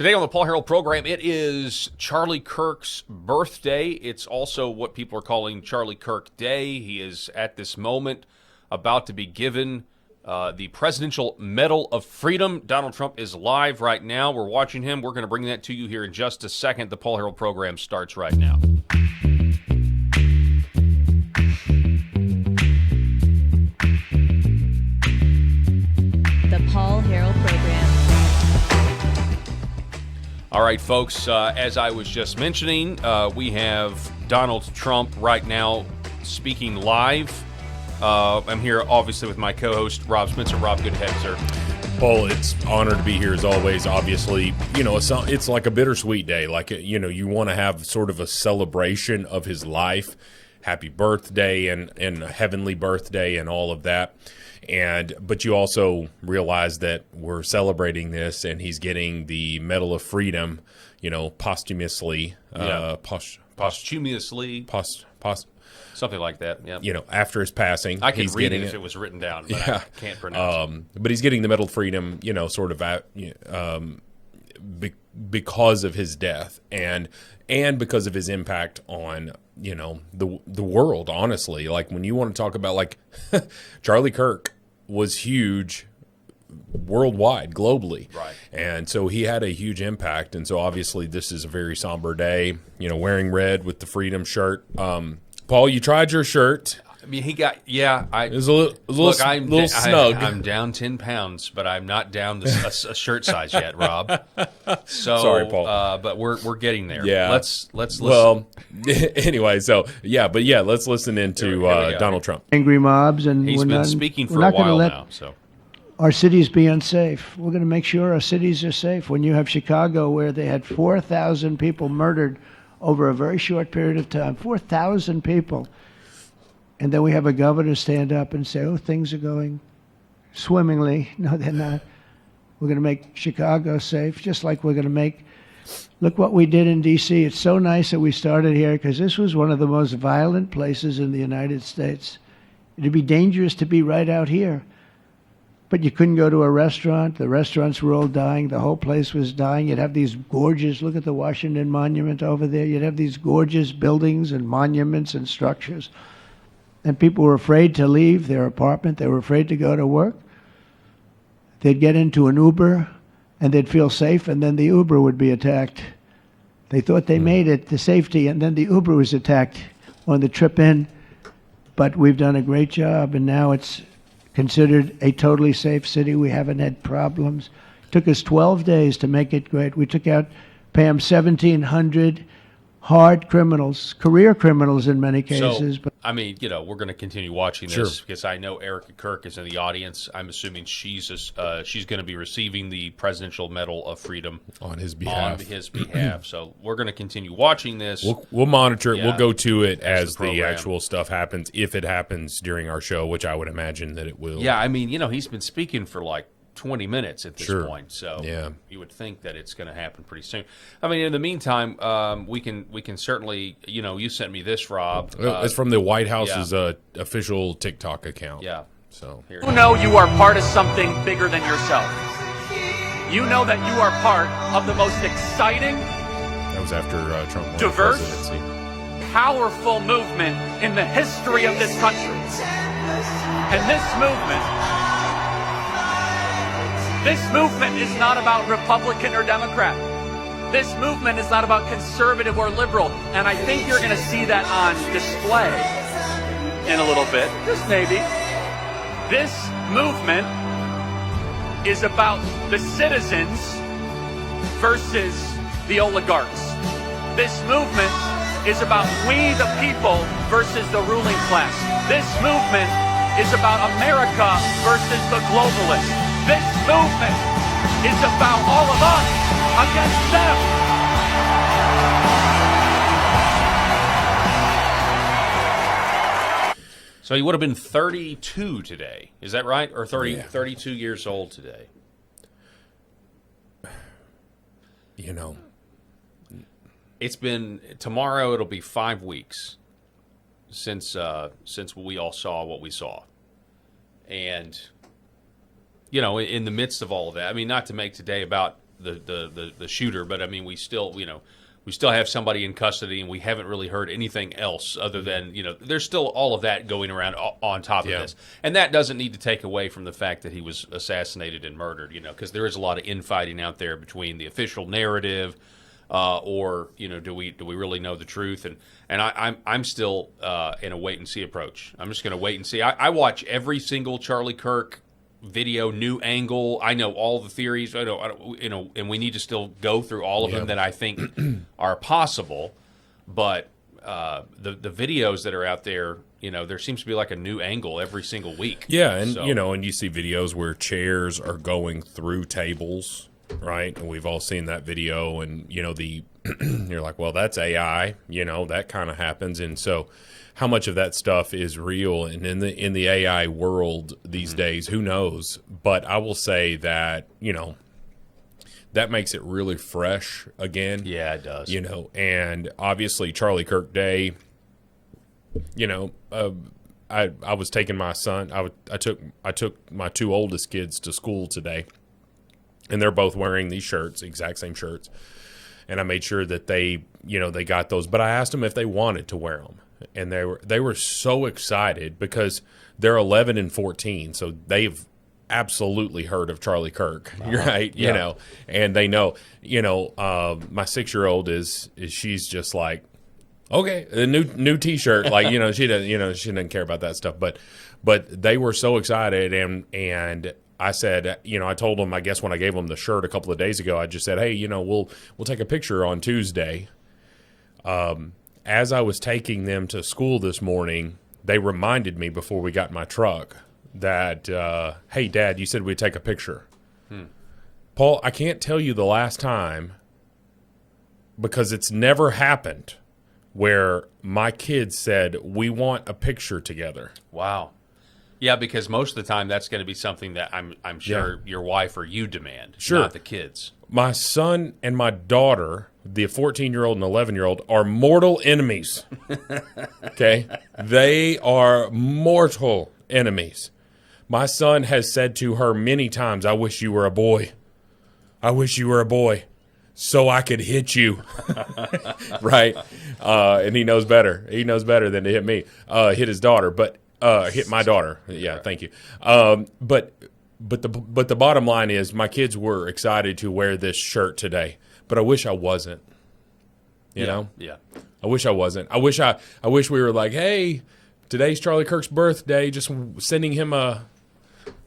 Today on the Paul Harrell program, it is Charlie Kirk's birthday. It's also what people are calling Charlie Kirk Day. He is, at this moment, about to be given the Presidential Medal of Freedom. Donald Trump is live right now. We're watching him. We're going to bring that to you here in just a second. The Paul Harrell program starts right now. The Paul Harrell program. All right, folks, as I was just mentioning, we have Donald Trump right now speaking live. I'm here, obviously, with my co-host, Rob Spencer. Rob, good to have you, sir. Paul, it's an honor to be here as always. Obviously, you know, it's like a bittersweet day. Like, you know, you want to have sort of a celebration of his life. Happy birthday and a heavenly birthday and all of that. But you also realize that we're celebrating this, and he's getting the Medal of Freedom, you know, posthumously. Posthumously. Something like that, yeah. You know, after his passing. I could read it if it was written down, but I can't pronounce it. But he's getting the Medal of Freedom, you know, sort of because of his death and because of his impact on, you know, the world, honestly. Like, when you want to talk about, like, Charlie Kirk was huge worldwide, globally. Right. And so he had a huge impact. And so obviously this is a very somber day, you know, wearing red with the Freedom shirt. Paul, you tried your shirt. I mean, he got, it was a little snug. I'm down 10 pounds, but I'm not down a shirt size yet, Rob. So, sorry, Paul. But we're getting there. Yeah. Let's listen. Well, anyway, let's listen into Donald Trump. Angry mobs, and he's been speaking for a while now. So our cities be unsafe. We're going to make sure our cities are safe. When you have Chicago, where they had 4,000 people murdered over a very short period of time, 4,000 people. And then we have a governor stand up and say, oh, things are going swimmingly. No, they're not. We're going to make Chicago safe, just like we're going to make. Look what we did in D.C. It's so nice that we started here, because this was one of the most violent places in the United States. It'd be dangerous to be right out here. But you couldn't go to a restaurant. The restaurants were all dying. The whole place was dying. You'd have these gorgeous, look at the Washington Monument over there. You'd have these gorgeous buildings and monuments and structures. And people were afraid to leave their apartment. They were afraid to go to work. They'd get into an Uber, and they'd feel safe, and then the Uber would be attacked. They thought they made it to safety, and then the Uber was attacked on the trip in. But we've done a great job, and now it's considered a totally safe city. We haven't had problems. It took us 12 days to make it great. We took out, Pam, 1,700 hard criminals, career criminals in many cases. So, I mean, you know, we're going to continue watching this because I know Erica Kirk is in the audience. I'm assuming she's going to be receiving the Presidential Medal of Freedom on his behalf. So we're going to continue watching this. We'll monitor it. Yeah. We'll go to it as the actual stuff happens, if it happens during our show, which I would imagine that it will. Yeah, I mean, you know, he's been speaking for like 20 minutes at this point, so yeah, you would think that it's going to happen pretty soon. I mean, in the meantime, we can certainly, you know, you sent me this, Rob. It's from the White House's official TikTok account. Yeah. So you know you are part of something bigger than yourself. You know that you are part of the most exciting, that was after Trump won diverse, the presidency, powerful movement in the history of this country. And this movement is not about Republican or Democrat. This movement is not about conservative or liberal. And I think you're going to see that on display in a little bit, just maybe. This movement is about the citizens versus the oligarchs. This movement is about we the people versus the ruling class. This movement is about America versus the globalists. This movement is about all of us against them. So he would have been 32 today. Is that right? Or 32 years old today. You know. Tomorrow it'll be 5 weeks since we all saw what we saw. And, you know, in the midst of all of that, I mean, not to make today about the shooter, but I mean, we still have somebody in custody, and we haven't really heard anything else other than, there's still all of that going around on top of this. And that doesn't need to take away from the fact that he was assassinated and murdered, because there is a lot of infighting out there between the official narrative or, do we really know the truth? And I'm still in a wait-and-see approach. I'm just going to wait and see. I watch every single Charlie Kirk video, new angle. I know all the theories. I know, and we need to still go through all of them that I think are possible. But the videos that are out there, there seems to be like a new angle every single week. Yeah, and and you see videos where chairs are going through tables, right? And we've all seen that video, and you're like, well, that's AI. That kind of happens, and so. How much of that stuff is real? And in the AI world these days, who knows? But I will say that, that makes it really fresh again. Yeah, it does. And obviously Charlie Kirk Day, I was taking my son, I took my two oldest kids to school today, and they're both wearing these shirts, exact same shirts. And I made sure that they got those, but I asked them if they wanted to wear them. And they were so excited because they're 11 and 14, so they've absolutely heard of Charlie Kirk, right? And they know. My 6-year-old she's just like, okay, a new T-shirt, like she doesn't care about that stuff, but they were so excited, and I said, I told them, I guess when I gave them the shirt a couple of days ago, I just said, hey, we'll take a picture on Tuesday. As I was taking them to school this morning, they reminded me before we got in my truck that, hey, Dad, you said we'd take a picture. Paul, I can't tell you the last time, because it's never happened, where my kids said, we want a picture together. Wow. Yeah, because most of the time that's going to be something that I'm sure your wife or you demand, not the kids. My son and my daughter, the 14-year-old and 11-year-old, are mortal enemies. Okay? They are mortal enemies. My son has said to her many times, I wish you were a boy. I wish you were a boy so I could hit you. Right? And he knows better. He knows better than to hit me. Hit his daughter, but hit my daughter. Yeah, thank you. But the bottom line is, my kids were excited to wear this shirt today, but I wish I wasn't. You know? Yeah. I wish I wasn't. I wish we were like, hey, today's Charlie Kirk's birthday, just sending him a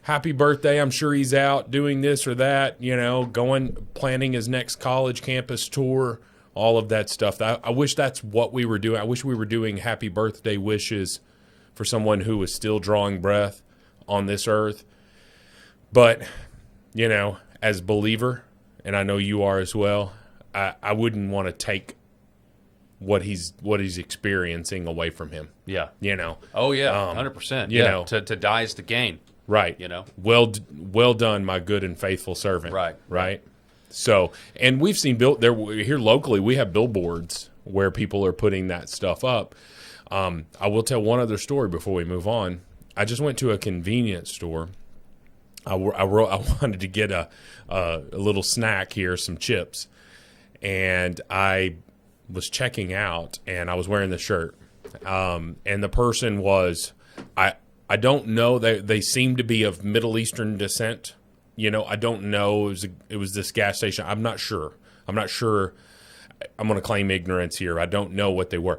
happy birthday. I'm sure he's out doing this or that, planning his next college campus tour, all of that stuff. I wish that's what we were doing. I wish we were doing happy birthday wishes for someone who is still drawing breath on this earth. But, as a believer, and I know you are as well, I wouldn't want to take what he's experiencing away from him. Yeah. Oh yeah, 100%. To die is to gain. Right. Well done, my good and faithful servant. Right. So, and we've seen here locally, we have billboards where people are putting that stuff up. I will tell one other story before we move on. I just went to a convenience store. I wanted to get a little snack here, some chips, and I was checking out, and I was wearing the shirt, and the person was, I don't know, they seem to be of Middle Eastern descent. I don't know. It was this gas station. I'm not sure. I'm going to claim ignorance here. I don't know what they were.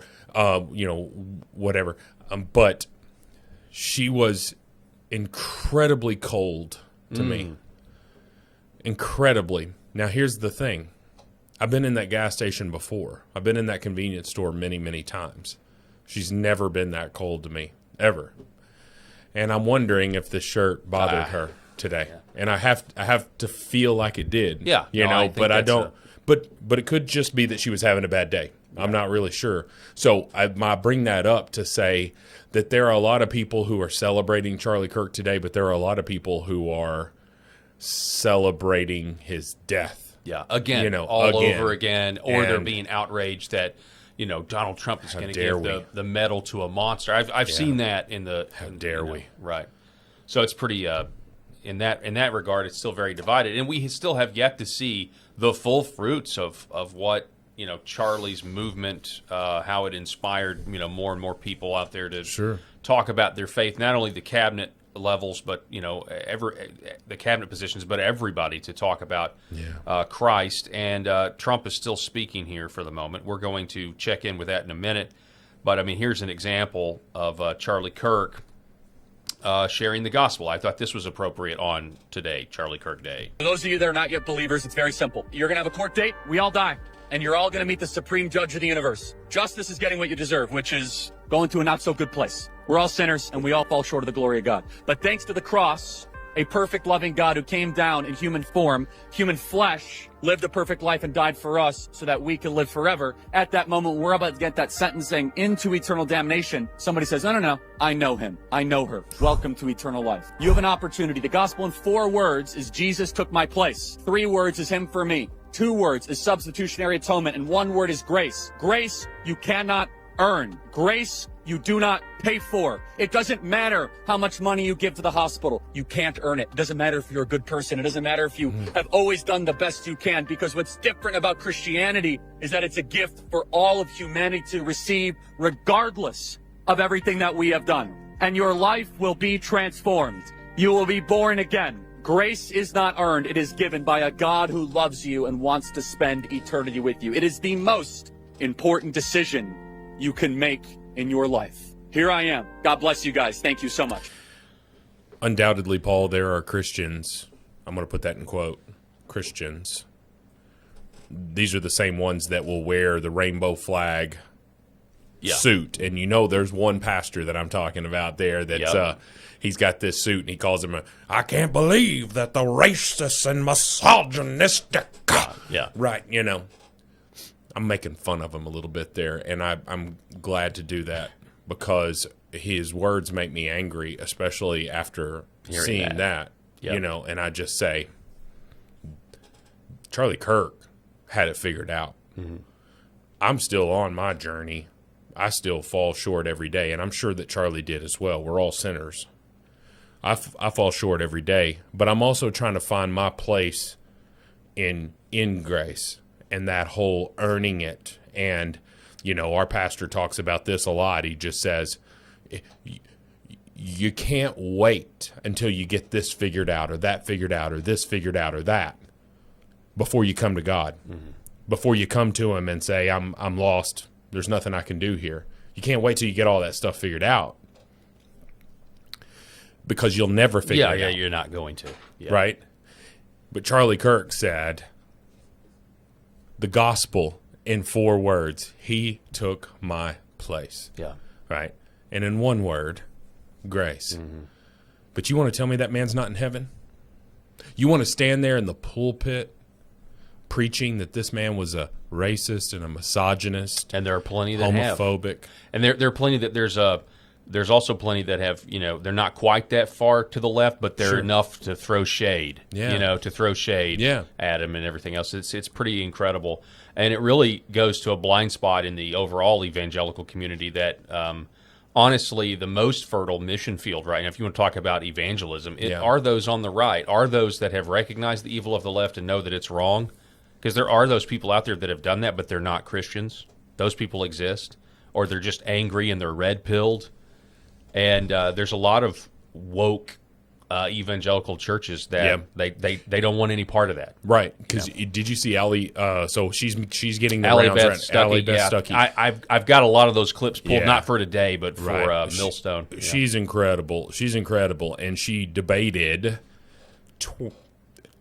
Whatever. But she was incredibly cold to me. Incredibly. Now, here's the thing. I've been in that gas station before. I've been in that convenience store many, many times. She's never been that cold to me, ever. And I'm wondering if this shirt bothered her today. Yeah. And I have to feel like it did. Yeah. But I don't. But it could just be that she was having a bad day. Yeah. I'm not really sure. So I bring that up to say that there are a lot of people who are celebrating Charlie Kirk today, but there are a lot of people who are celebrating his death. Yeah, again, over again, or they're being outraged that, Donald Trump is going to give the medal to a monster. I've seen that in the. How dare we? Right. So it's pretty in that regard, it's still very divided, and we still have yet to see the full fruits of what Charlie's movement, how it inspired more and more people out there to talk about their faith, not only the cabinet levels, but the cabinet positions, but everybody to talk about Christ. And Trump is still speaking here for the moment. We're going to check in with that in a minute. But I mean, here's an example of Charlie Kirk sharing the gospel. I thought this was appropriate on today, Charlie Kirk Day. For those of you that are not yet believers, it's very simple. You're going to have a court date. We all die. And you're all going to meet the supreme judge of the universe. Justice is getting what you deserve, which is going to a not so good place. We're all sinners and we all fall short of the glory of God. But thanks to the cross, a perfect loving God who came down in human form, human flesh, lived a perfect life and died for us so that we can live forever. At that moment, we're about to get that sentencing into eternal damnation. Somebody says, no, I know him. I know her. Welcome to eternal life. You have an opportunity. The gospel in 4 words is Jesus took my place. 3 words is him for me. 2 words is substitutionary atonement, and 1 word is grace. Grace you cannot earn. Grace you do not pay for. It doesn't matter how much money you give to the hospital. You can't earn it. It doesn't matter if you're a good person. It doesn't matter if you have always done the best you can, because what's different about Christianity is that it's a gift for all of humanity to receive regardless of everything that we have done. And your life will be transformed. You will be born again. Grace is not earned. It is given by a God who loves you and wants to spend eternity with you. It is the most important decision you can make in your life. Here I am. God bless you guys. Thank you so much. Undoubtedly, Paul, there are Christians. I'm going to put that in quote. Christians. These are the same ones that will wear the rainbow flag suit. And there's one pastor that I'm talking about there that's he's got this suit, and he calls him I can't believe that the racist and misogynistic. Right, I'm making fun of him a little bit there, and I'm glad to do that because his words make me angry, especially after seeing that. And I just say, Charlie Kirk had it figured out. Mm-hmm. I'm still on my journey. I still fall short every day, and I'm sure that Charlie did as well. We're all sinners. I fall short every day, but I'm also trying to find my place in grace and that whole earning it. And, our pastor talks about this a lot. He just says, you can't wait until you get this figured out or that figured out or this figured out or that before you come to God, before you come to him and say, I'm lost. There's nothing I can do here. You can't wait till you get all that stuff figured out, because you'll never figure it out. Yeah, you're not going to. Yeah. Right? But Charlie Kirk said, the gospel in 4 words, he took my place. Yeah. Right? And in 1 word, grace. Mm-hmm. But you want to tell me that man's not in heaven? You want to stand there in the pulpit preaching that this man was a racist and a misogynist, and there are plenty that homophobic, and there are plenty that there's also plenty that have they're not quite that far to the left, but they're enough to throw shade, to throw shade at him and everything else. It's pretty incredible, and it really goes to a blind spot in the overall evangelical community that honestly the most fertile mission field right now, if you want to talk about evangelism, are those on the right, are those that have recognized the evil of the left and know that it's wrong. Because there are those people out there that have done that, but they're not Christians. Those people exist. Or they're just angry and they're red-pilled. And there's a lot of woke evangelical churches that they don't want any part of that. Right. Because did you see Allie? So she's getting the Allie rounds Beth right. Stuckey. Allie Beth Stuckey. I've got a lot of those clips pulled, not for today, but for Millstone. She's incredible. She's incredible. And she debated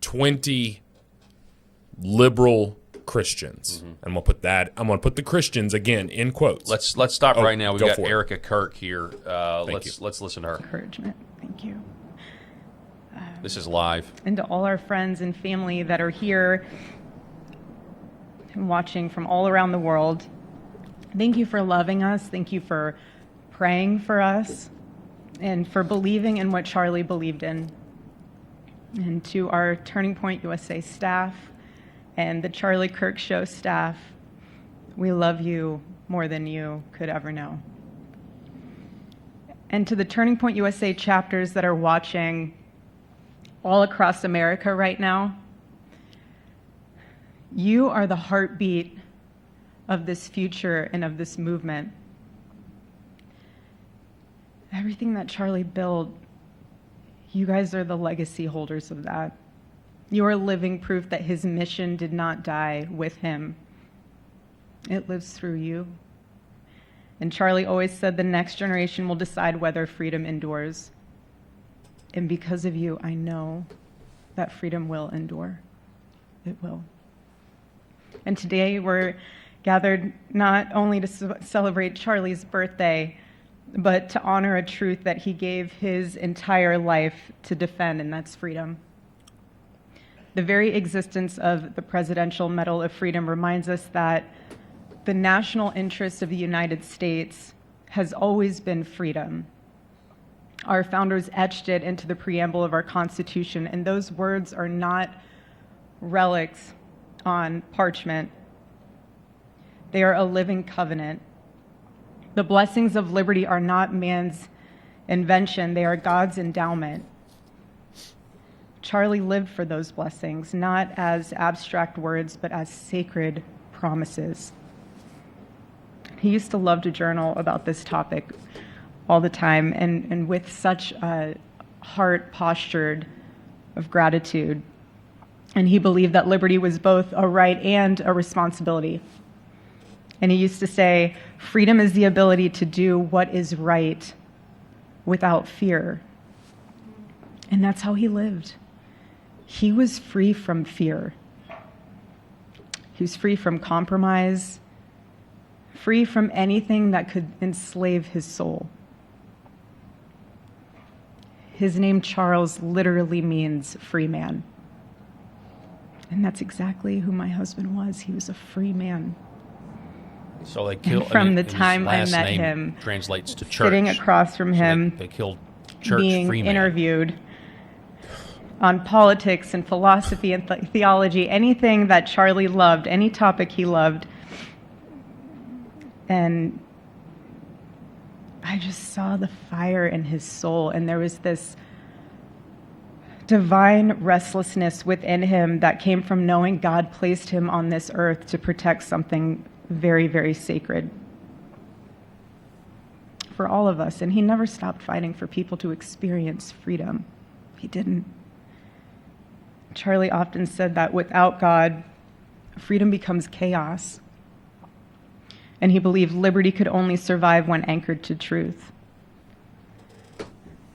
20 liberal Christians. Mm-hmm. I'm gonna put the Christians again in quotes. Let's stop right now. We've got Erica Kirk here. Let's listen to her. Encouragement. Thank you. This is live. And to all our friends and family that are here and watching from all around the world, thank you for loving us. Thank you for praying for us and for believing in what Charlie believed in. And to our Turning Point USA staff and the Charlie Kirk Show staff, we love you more than you could ever know. And to the Turning Point USA chapters that are watching all across America right now. You are the heartbeat of this future and of this movement. Everything that Charlie built, you guys are the legacy holders of that. You are living proof that his mission did not die with him. It lives through you. And Charlie always said the next generation will decide whether freedom endures. And because of you, I know that freedom will endure. It will. And today we're gathered not only to celebrate Charlie's birthday, but to honor a truth that he gave his entire life to defend, and that's freedom. The very existence of the Presidential Medal of Freedom reminds us that the national interest of the United States has always been freedom. Our founders etched it into the preamble of our Constitution, and those words are not relics on parchment. They are a living covenant. The blessings of liberty are not man's invention, they are God's endowment. Charlie lived for those blessings, not as abstract words, but as sacred promises. He used to love to journal about this topic all the time, and with such a heart postured of gratitude. And he believed that liberty was both a right and a responsibility. And he used to say, freedom is the ability to do what is right without fear. And that's how he lived. He was free from fear. He was free from compromise, free from anything that could enslave his soul. His name, Charles, literally means free man. And that's exactly who my husband was. He was a free man. So they killed. From the time I met him, translates to church. Sitting across from him, they killed church being free man. interviewed on politics and philosophy and theology, anything that Charlie loved, any topic he loved. And I just saw the fire in his soul, and there was this divine restlessness within him that came from knowing God placed him on this earth to protect something very, very sacred for all of us. And he never stopped fighting for people to experience freedom. He didn't. Charlie often said that without God, freedom becomes chaos. And he believed liberty could only survive when anchored to truth.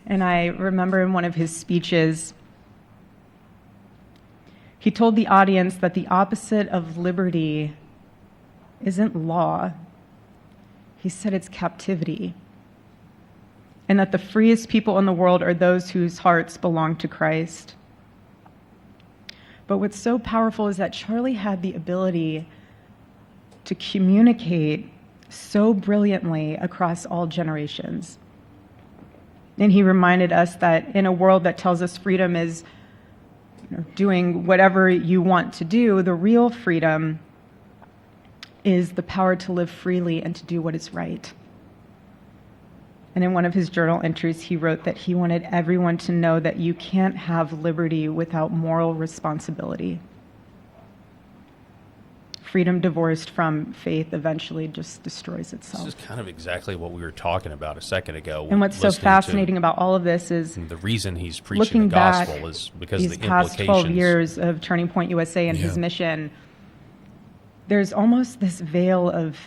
And I remember in one of his speeches, he told the audience that the opposite of liberty isn't law. He said it's captivity. And that the freest people in the world are those whose hearts belong to Christ. But what's so powerful is that Charlie had the ability to communicate so brilliantly across all generations. And he reminded us that in a world that tells us freedom is doing whatever you want to do, the real freedom is the power to live freely and to do what is right. And in one of his journal entries, he wrote that he wanted everyone to know that you can't have liberty without moral responsibility. Freedom divorced from faith eventually just destroys itself. This is kind of exactly what we were talking about a second ago. And what's so fascinating about all of this is the reason he's preaching looking the gospel back is because of these the past implications. 12 years of Turning Point USA and his mission, there's almost this veil of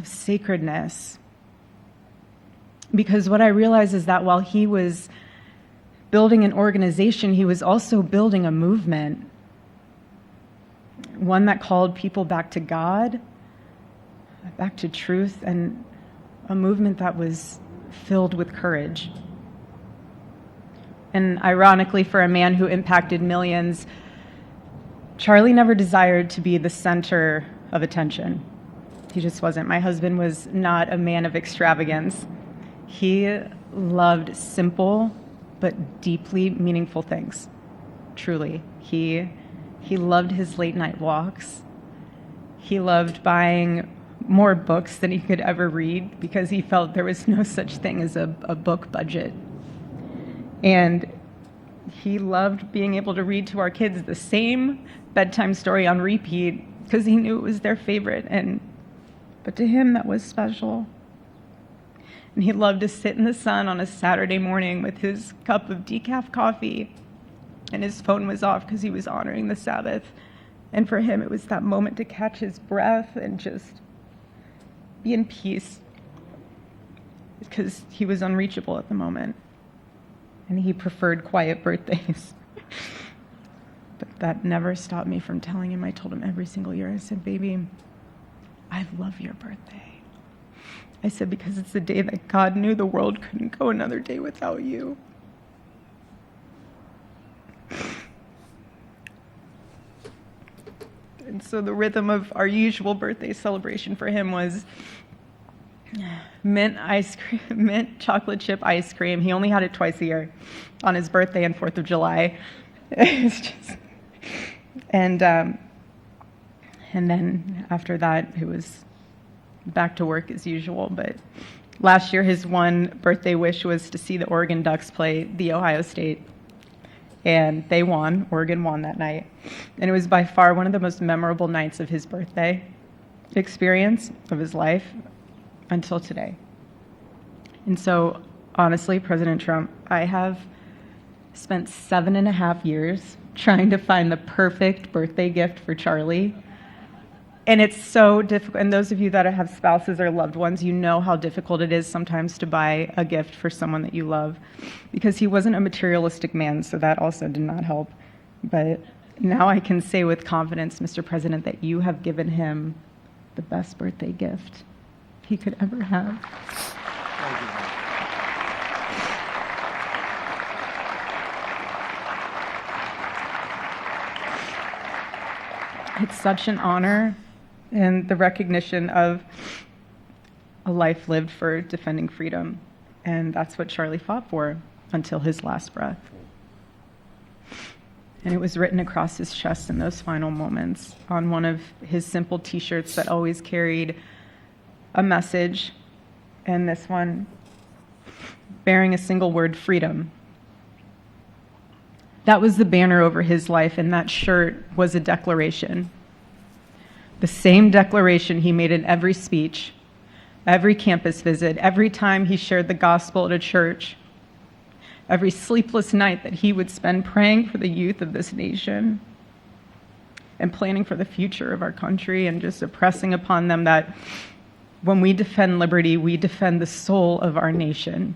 sacredness. Because what I realize is that while he was building an organization, he was also building a movement. One that called people back to God, back to truth, and a movement that was filled with courage. And ironically, for a man who impacted millions, Charlie never desired to be the center of attention. He just wasn't. My husband was not a man of extravagance. He loved simple but deeply meaningful things. Truly. He loved his late night walks. He loved buying more books than he could ever read because he felt there was no such thing as a book budget. And He loved being able to read to our kids the same bedtime story on repeat because he knew it was their favorite. But to him, that was special. And he loved to sit in the sun on a Saturday morning with his cup of decaf coffee, and his phone was off because he was honoring the Sabbath. And for him, it was that moment to catch his breath and just be in peace because he was unreachable at the moment. And he preferred quiet birthdays. But that never stopped me from telling him. I told him every single year, I said, baby, I love your birthday. I said, because it's the day that God knew the world couldn't go another day without you. And so the rhythm of our usual birthday celebration for him was mint ice cream, mint chocolate chip ice cream. He only had it twice a year, on his birthday and 4th of July. It's just, and then after that, it was back to work as usual. But last year, his one birthday wish was to see the Oregon Ducks play the Ohio State. And they won. Oregon won that night. And it was by far one of the most memorable nights of his birthday experience of his life until today. And so, honestly, President Trump, I have spent 7.5 years trying to find the perfect birthday gift for Charlie. And it's so difficult. And those of you that have spouses or loved ones, you know how difficult it is sometimes to buy a gift for someone that you love, because he wasn't a materialistic man, so that also did not help. But now I can say with confidence, Mr. President, that you have given him the best birthday gift he could ever have. It's such an honor and the recognition of a life lived for defending freedom. And that's what Charlie fought for until his last breath. And it was written across his chest in those final moments on one of his simple T-shirts that always carried a message, and this one bearing a single word, freedom. That was the banner over his life, and that shirt was a declaration. The same declaration he made in every speech, every campus visit, every time he shared the gospel at a church, every sleepless night that he would spend praying for the youth of this nation and planning for the future of our country, and just impressing upon them that when we defend liberty, we defend the soul of our nation.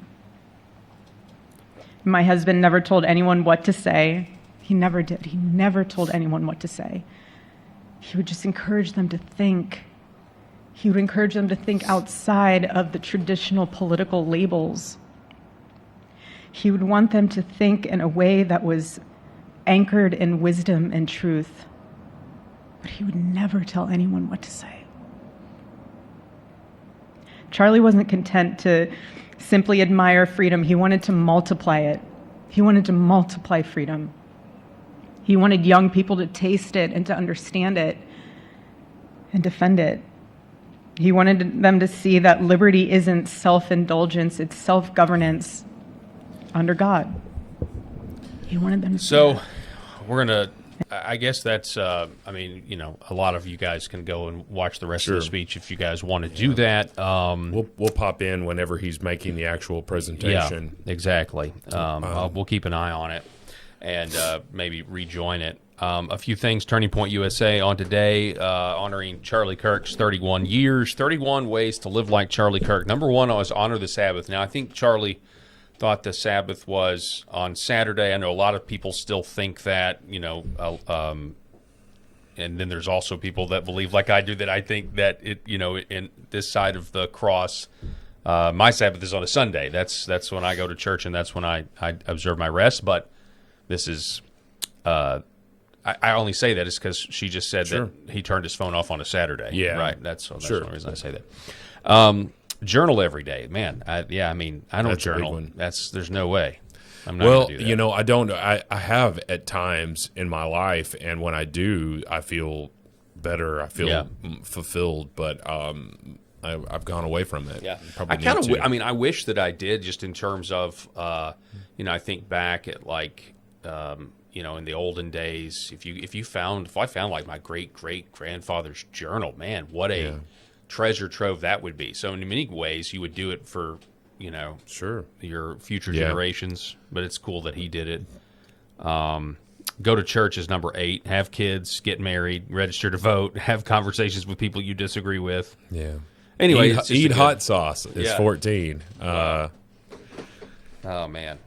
My husband never told anyone what to say. He never did. He never told anyone what to say. He would just encourage them to think. He would encourage them to think outside of the traditional political labels. He would want them to think in a way that was anchored in wisdom and truth. But he would never tell anyone what to say. Charlie wasn't content to simply admire freedom. He wanted to multiply it. He wanted to multiply freedom. He wanted young people to taste it and to understand it and defend it. He wanted them to see that liberty isn't self-indulgence, it's self-governance under God. He wanted them to see that. We're going to, I guess that's, a lot of you guys can go and watch the rest of the speech if you guys want to do that. We'll pop in whenever he's making the actual presentation. Yeah, exactly. We'll keep an eye on it and maybe rejoin it. A few things. Turning Point USA on today, honoring Charlie Kirk's 31 years, 31 ways to live like Charlie Kirk. Number one was honor the Sabbath. Now, I think Charlie thought the Sabbath was on Saturday. I know a lot of people still think that, and then there's also people that believe, like I do, that I think that it, in this side of the cross, my Sabbath is on a Sunday. That's when I go to church, and that's when I observe my rest. But this is, I only say that is because she just said that he turned his phone off on a Saturday. Yeah, right. That's the only reason I say that. Journal every day, man. I don't That's journal. There's no way. I'm not gonna do that. I don't. I have at times in my life, and when I do, I feel better. I feel fulfilled. But I've gone away from it. Yeah, Probably I wish that I did. Just in terms of, I think back at like in the olden days, if I found like my great grandfather's journal, man, what a treasure trove that would be. So in many ways, you would do it for Sure. your future generations. But it's cool that he did it. Go to church is number 8. Have kids, get married, register to vote, have conversations with people you disagree with. Yeah. Anyway, eat hot sauce is 14. Oh man.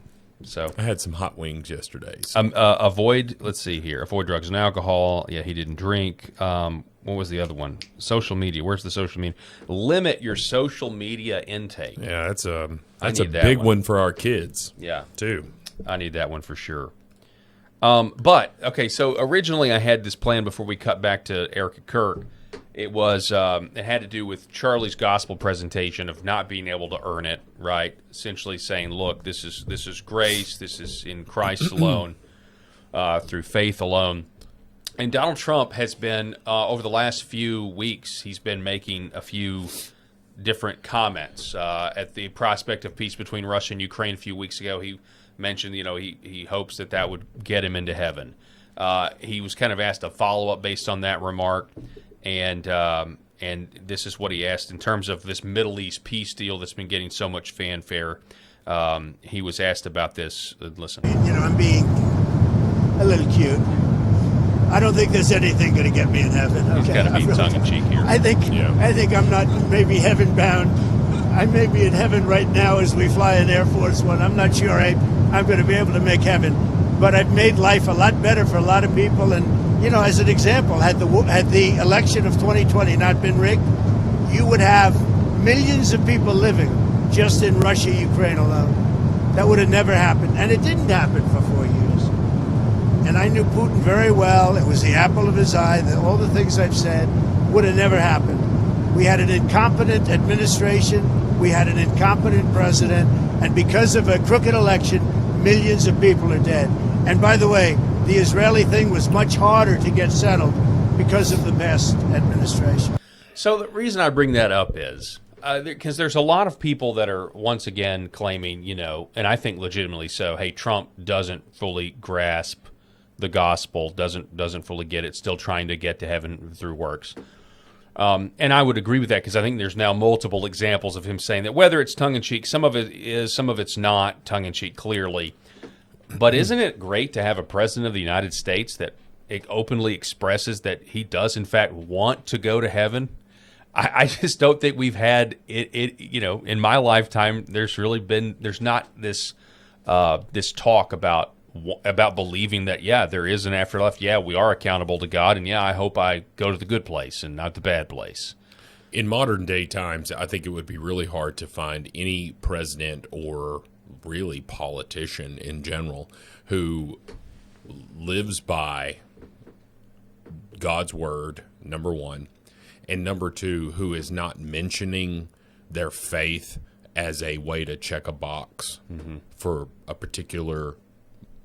So I had some hot wings yesterday. So. Avoid. Let's see here. Avoid drugs and alcohol. Yeah, he didn't drink. What was the other one? Social media. Where's the social media? Limit your social media intake. Yeah, that's a need that big one for our kids. Yeah, too. I need that one for sure. But okay, so originally I had this plan before we cut back to Eric and Kirk. It was it had to do with Charlie's gospel presentation of not being able to earn it, right? Essentially saying, look, this is grace, this is in Christ alone, through faith alone. And Donald Trump has been over the last few weeks, he's been making a few different comments at the prospect of peace between Russia and Ukraine. A few weeks ago, he mentioned, he hopes that would get him into heaven. He was kind of asked a follow-up based on that remark. And this is what he asked in terms of this Middle East peace deal that's been getting so much fanfare. He was asked about this. Listen. I'm being a little cute. I don't think there's anything going to get me in heaven. Okay? He's got to be tongue-in-cheek here. I think I'm not maybe heaven-bound. I may be in heaven right now as we fly in Air Force One. I'm not sure I'm going to be able to make heaven. But I've made life a lot better for a lot of people. And as an example, had the election of 2020 not been rigged, you would have millions of people living just in Russia, Ukraine alone. That would have never happened. And it didn't happen for 4 years. And I knew Putin very well. It was the apple of his eye. All the things I've said would have never happened. We had an incompetent administration. We had an incompetent president. And because of a crooked election, millions of people are dead. And by the way, the Israeli thing was much harder to get settled because of the past administration. So the reason I bring that up is because there's a lot of people that are once again claiming, and I think legitimately so, hey, Trump doesn't fully grasp the gospel, doesn't fully get it, still trying to get to heaven through works. And I would agree with that because I think there's now multiple examples of him saying that, whether it's tongue-in-cheek, some of it is, some of it's not tongue-in-cheek, clearly. But isn't it great to have a president of the United States that openly expresses that he does, in fact, want to go to heaven? I just don't think we've had it. In my lifetime, there's not this this talk about believing that, there is an afterlife. Yeah, we are accountable to God, and I hope I go to the good place and not the bad place. In modern day times, I think it would be really hard to find any president or really politician in general who lives by God's word, number one, and number two, who is not mentioning their faith as a way to check a box for a particular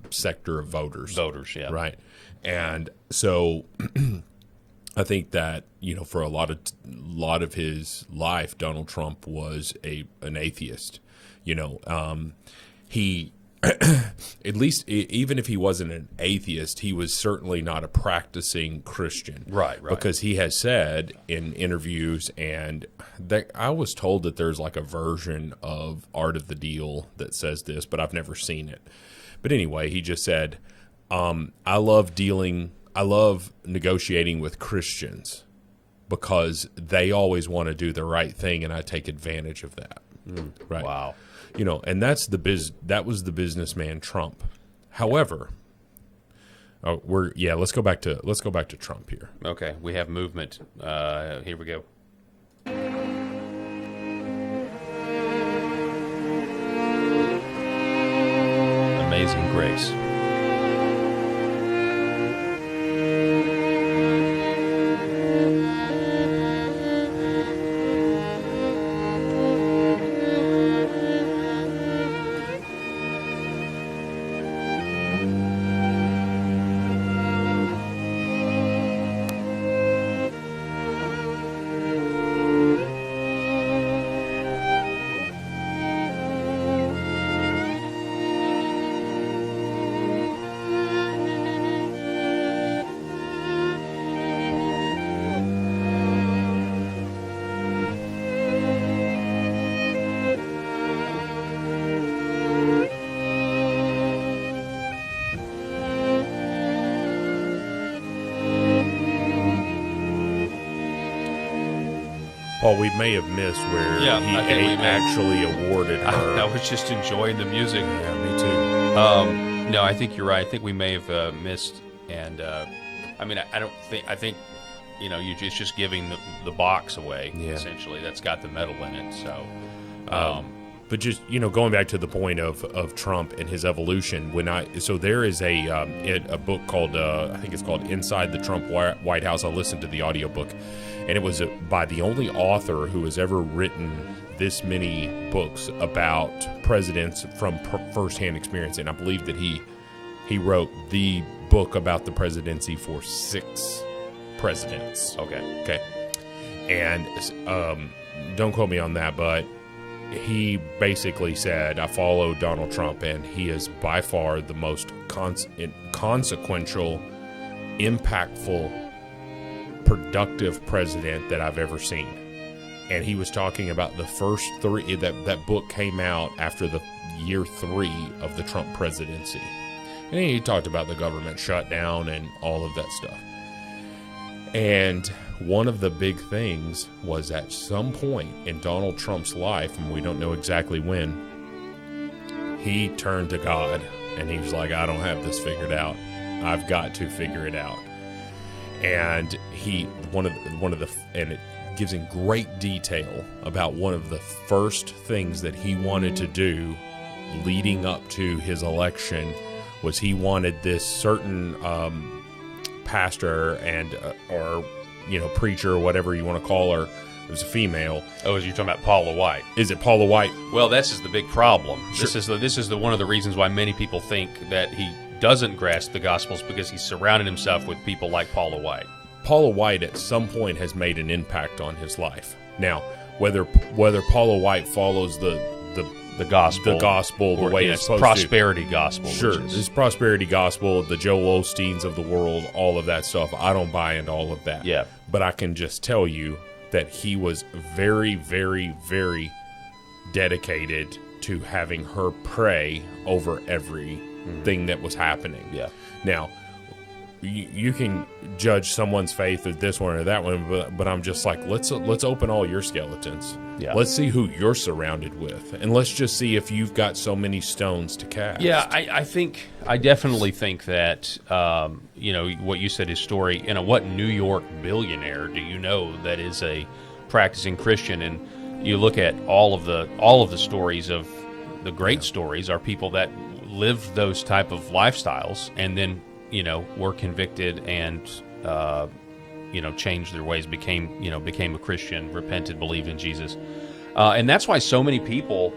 sector of voters. Yeah. Right. And so I think that, for a lot of his life, Donald Trump was an atheist. He, at least, even if he wasn't an atheist, he was certainly not a practicing Christian. Right. Because he has said in interviews, and that I was told that there's like a version of Art of the Deal that says this, but I've never seen it. But anyway, he just said, I love negotiating with Christians because they always want to do the right thing, and I take advantage of that. Right. Wow. And that was the businessman Trump. However, let's go back to Trump here. Okay, we have movement. Here we go. Amazing Grace. Paul, we may have missed where Yeah, he I think we may. actually awarded her. I was just enjoying the music. Yeah, me too. No, I think you're right. I think we may have missed, and I mean, I don't think. I think it's just giving the box away. Yeah. Essentially, that's got the medal in it. So, But just going back to the point of Trump and his evolution, so there is a book called I think it's called Inside the Trump White House. I listened to the audiobook, and it was by the only author who has ever written this many books about presidents from firsthand experience, and I believe that he wrote the book about the presidency for 6 presidents. Okay, and don't quote me on that, but he basically said, I follow Donald Trump, and he is by far the most consequential, impactful, productive president that I've ever seen. And he was talking about the first 3, that book came out after the year 3 of the Trump presidency. And he talked about the government shutdown and all of that stuff. And one of the big things was at some point in Donald Trump's life, and we don't know exactly when, he turned to God and he was like, I don't have this figured out. I've got to figure it out. And and it gives in great detail about one of the first things that he wanted to do leading up to his election was he wanted this certain pastor and or preacher or whatever you want to call her. It was a female. oh, you're talking about Paula White. Is it Paula White? Well, this is the big problem. Sure. This is one of the reasons why many people think that he doesn't grasp the Gospels, because he's surrounded himself with people like Paula White. Paula White at some point has made an impact on his life. Now, whether Paula White follows the gospel, the way it's supposed prosperity gospel. Sure, this prosperity gospel, the Joel Osteens of the world, all of that stuff. I don't buy into all of that. Yeah. But I can just tell you that he was very, very, very dedicated to having her pray over everything that was happening. Yeah. Now, you can judge someone's faith at this one or that one, but I'm just like, let's open all your skeletons. Yeah. Let's see who you're surrounded with, and let's just see if you've got so many stones to cast. Yeah, I definitely think that what you said, his story. What New York billionaire do you know that is a practicing Christian? And you look at all of the stories of the great stories are people that lived those type of lifestyles and then were convicted and changed their ways, became a Christian, repented, believed in Jesus, and that's why so many people,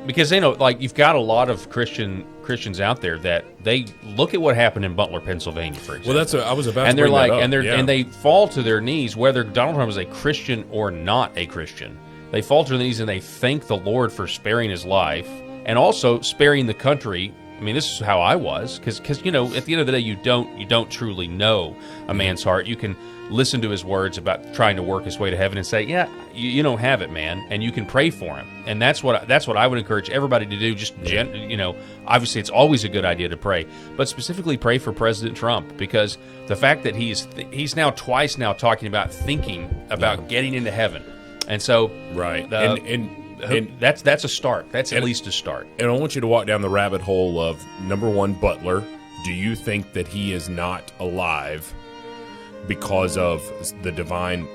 because you've got a lot of Christians out there that they look at what happened in Butler, Pennsylvania, for example. Well, I was about and to they're bring like, that up. and they fall to their knees, whether Donald Trump is a Christian or not a Christian. They fall to their knees and they thank the Lord for sparing his life and also sparing the country. I mean, this is how I was, because at the end of the day, you don't truly know a man's heart. You can listen to his words about trying to work his way to heaven and say, yeah, you don't have it, man, and you can pray for him. And that's what I would encourage everybody to do. Just obviously, it's always a good idea to pray, but specifically pray for President Trump, because the fact that he's now twice talking about thinking about getting into heaven, and so right, and that's a start. That's at least a start. And I want you to walk down the rabbit hole of, number one, Butler. Do you think that he is not alive because of the divine?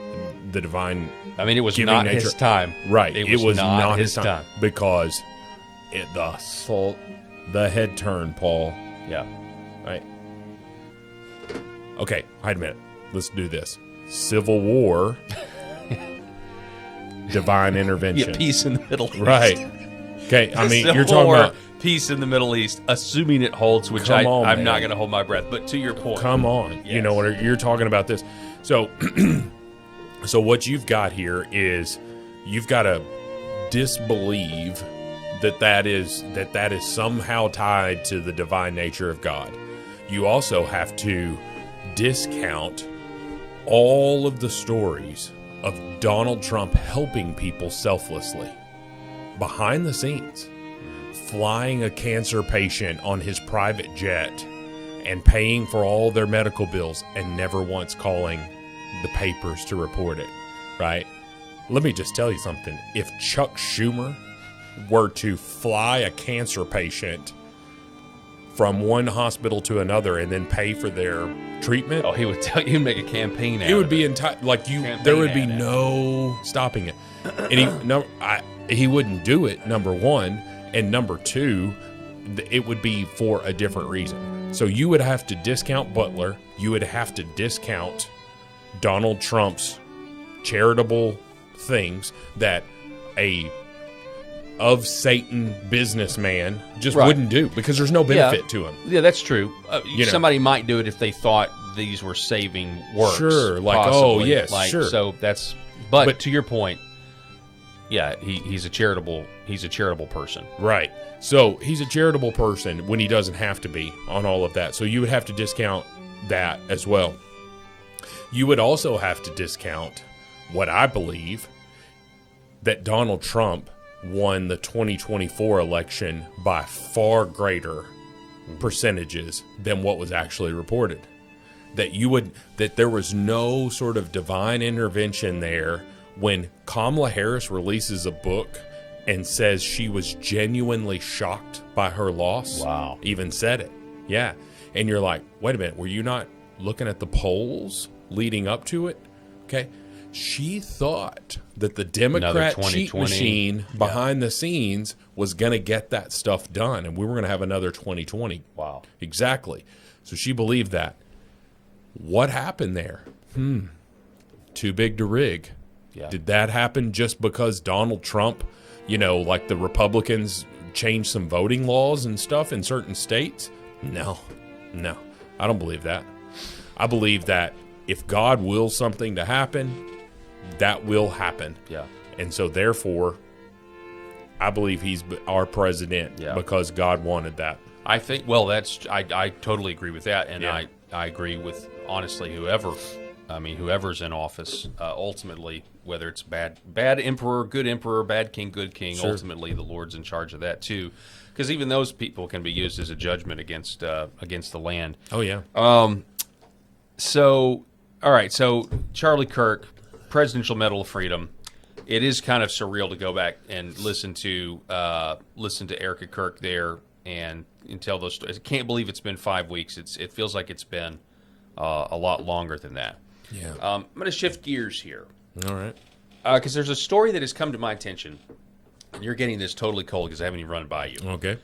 I mean, it was giving not nature? his time. Right. It was not his time. Because the head turn, Paul. Yeah. Right. Okay, wait a minute. Let's do this. Civil War. Divine intervention. Yeah, peace in the Middle East. Right. Okay, I mean, Civil you're talking War, about peace in the Middle East, assuming it holds, which Come on, I'm man. not going to hold my breath. But to your point, come on. Yes. You know what you're talking about this. So so what you've got here is you've got to disbelieve that is somehow tied to the divine nature of God. You also have to discount all of the stories of Donald Trump helping people selflessly behind the scenes, flying a cancer patient on his private jet and paying for all their medical bills and never once calling the papers to report it, right? let me just tell you something. If Chuck Schumer were to fly a cancer patient from one hospital to another and then pay for their treatment, Oh, he would tell you, make a campaign out it would of be it. there would be no stopping it. And he wouldn't do it, number one, and number two, it would be for a different reason. So you would have to discount Butler, you would have to discount Donald Trump's charitable things that a of Satan businessman just Right. wouldn't do, because there's no benefit to him. Yeah, that's true. You know. Somebody might do it if they thought these were saving works. Sure, like, possibly. oh, yes, sure. So that's, but But- to your point, yeah, he's a charitable person. Right. So he's a charitable person when he doesn't have to be on all of that. So you would have to discount that as well. You would also have to discount what I believe, that Donald Trump won the 2024 election by far greater percentages than what was actually reported. That there was no sort of divine intervention there when Kamala Harris releases a book and says she was genuinely shocked by her loss. Wow. Even said it. Yeah. And you're like, wait a minute, were you not looking at the polls leading up to it? Okay. She thought that the Democrat cheat 2020. machine behind the scenes was going to get that stuff done, and we were going to have another 2020. Wow. Exactly. So she believed that. What happened there? Too big to rig. Yeah. Did that happen just because Donald Trump, like the Republicans changed some voting laws and stuff in certain states? No. I don't believe that. I believe that if God wills something to happen, that will happen. Yeah. And so therefore, I believe he's our president because God wanted that. I think, well, I totally agree with that. And Yeah. I agree with, honestly, whoever's in office, ultimately, whether it's bad emperor, bad king, good king, Sure. ultimately the Lord's in charge of that too. Because even those people can be used as a judgment against the land. Oh, yeah. So, all right. So, Charlie Kirk, Presidential Medal of Freedom. It is kind of surreal to go back and listen to Erica Kirk there and tell those stories. I can't believe it's been 5 weeks. It feels like it's been a lot longer than that. Yeah. I'm going to shift gears here All right. because there's a story that has come to my attention, and you're getting this totally cold because I haven't even run it by you. Okay.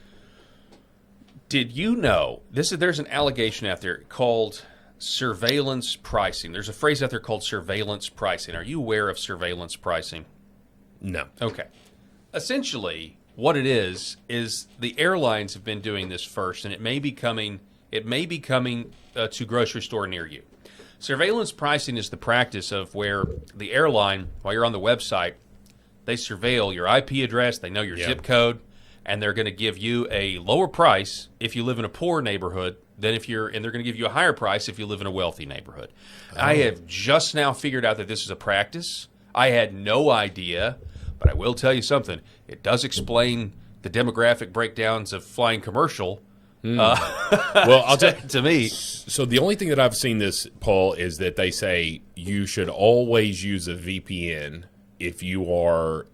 Did you know there's an allegation out there called surveillance pricing? There's a phrase out there called surveillance pricing. Are you aware of surveillance pricing? No. Okay. Essentially, what it is the airlines have been doing this first, and it may be coming to a grocery store near you. Surveillance pricing is the practice of where the airline, while you're on the website, they surveil your IP address, they know your zip code, and they're going to give you a lower price if you live in a poor neighborhood than and they're going to give you a higher price if you live in a wealthy neighborhood. I have just now figured out that this is a practice. I had no idea, but I will tell you something. It does explain the demographic breakdowns of flying commercial. Well, I'll tell To me, So the only thing that I've seen this, Paul, is that they say you should always use a VPN if you are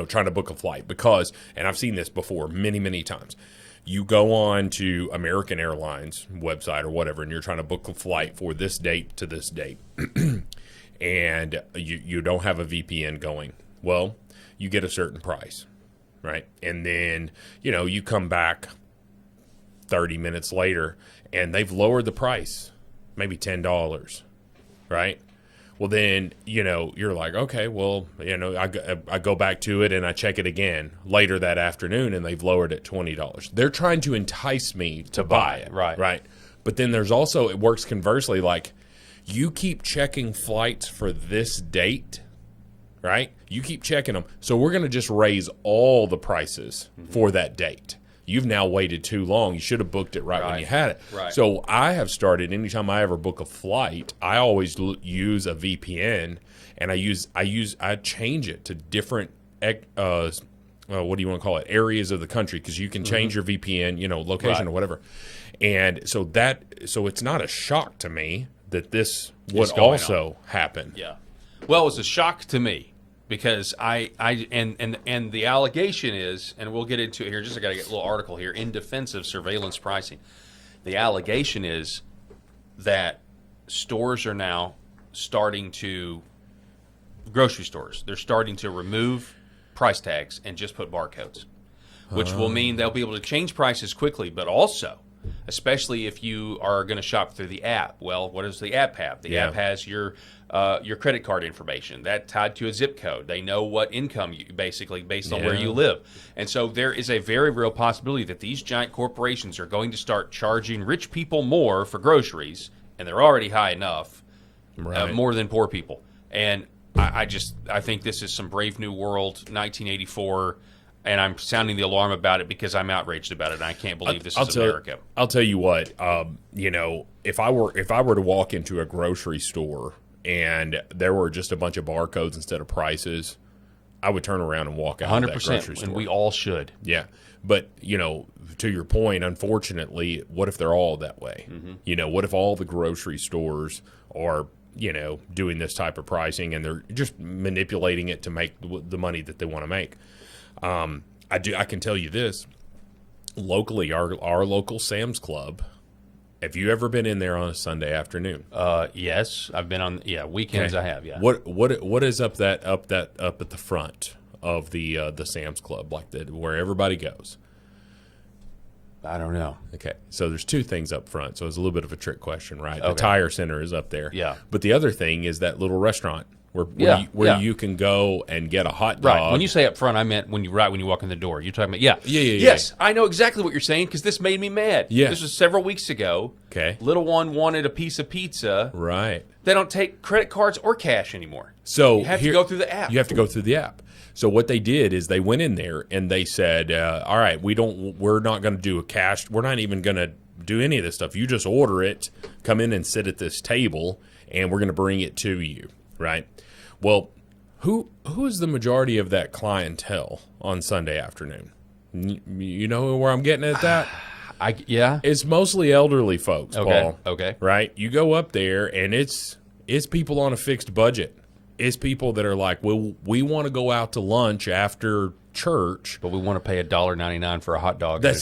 trying to book a flight, because, and I've seen this before many times, you go on to American Airlines website or whatever, and you're trying to book a flight for this date to this date, and you don't have a VPN going. Well, you get a certain price, right? And then, you come back 30 minutes later, and they've lowered the price, maybe $10, right? Well, then, you're like, okay, well, I go back to it and I check it again later that afternoon, and they've lowered it $20. They're trying to entice me to buy it. right. But then there's also, it works conversely, like you keep checking flights for this date, right? You keep checking them. So we're going to just raise all the prices for that date. You've now waited too long. You should have booked it right when you had it. Right. So I have started, anytime I ever book a flight, I always use a VPN, and I change it to different, what do you want to call it, areas of the country, because you can change your VPN, location or whatever. And so it's not a shock to me that this would going also happen. Yeah. Well, it was a shock to me because and the allegation is, and we'll get into it here. Just I got to get a little article here in defense of surveillance pricing. The allegation is that stores are now starting to, grocery stores, they're starting to remove price tags and just put barcodes, which will mean they'll be able to change prices quickly, but also, especially if you are going to shop through the app. Well, what does the app have? The app has your credit card information. That tied to a zip code. They know what income you basically based on where you live. And so there is a very real possibility that these giant corporations are going to start charging rich people more for groceries, and they're already high enough, more than poor people. And I think this is some Brave New World, 1984. And I'm sounding the alarm about it because I'm outraged about it. And I can't believe this is America. I'll tell you what. If I were to walk into a grocery store and there were just a bunch of barcodes instead of prices, I would turn around and walk out of that grocery store. And we all should. Yeah, but to your point, unfortunately, what if they're all that way? Mm-hmm. What if all the grocery stores are doing this type of pricing and they're just manipulating it to make the money that they want to make? I can tell you this. Locally, our local Sam's Club. Have you ever been in there on a Sunday afternoon? Yes, I've been on. Yeah, weekends I have. Yeah. What is up at the front of the Sam's Club, like where everybody goes? I don't know. Okay, so there's two things up front. So it's a little bit of a trick question, right? Okay. The tire center is up there. Yeah. But the other thing is that little restaurant where you can go and get a hot dog. Right. When you say up front, I meant when you walk in the door. You're talking about Yes, I know exactly what you're saying because this made me mad. Yeah. This was several weeks ago. Okay. Little one wanted a piece of pizza. Right. They don't take credit cards or cash anymore. So you have to go through the app. You have to go through the app. So what they did is they went in there and they said, all right, we're not going to do a cash. We're not even going to do any of this stuff. You just order it, come in and sit at this table, and we're going to bring it to you, right? Well, who is the majority of that clientele on Sunday afternoon? You know where I'm getting at that? Yeah. It's mostly elderly folks, Paul. Okay. Right? You go up there, and it's people on a fixed budget. It's people that are like, well, we want to go out to lunch after church, but we want to pay $1.99 for a hot dog. That's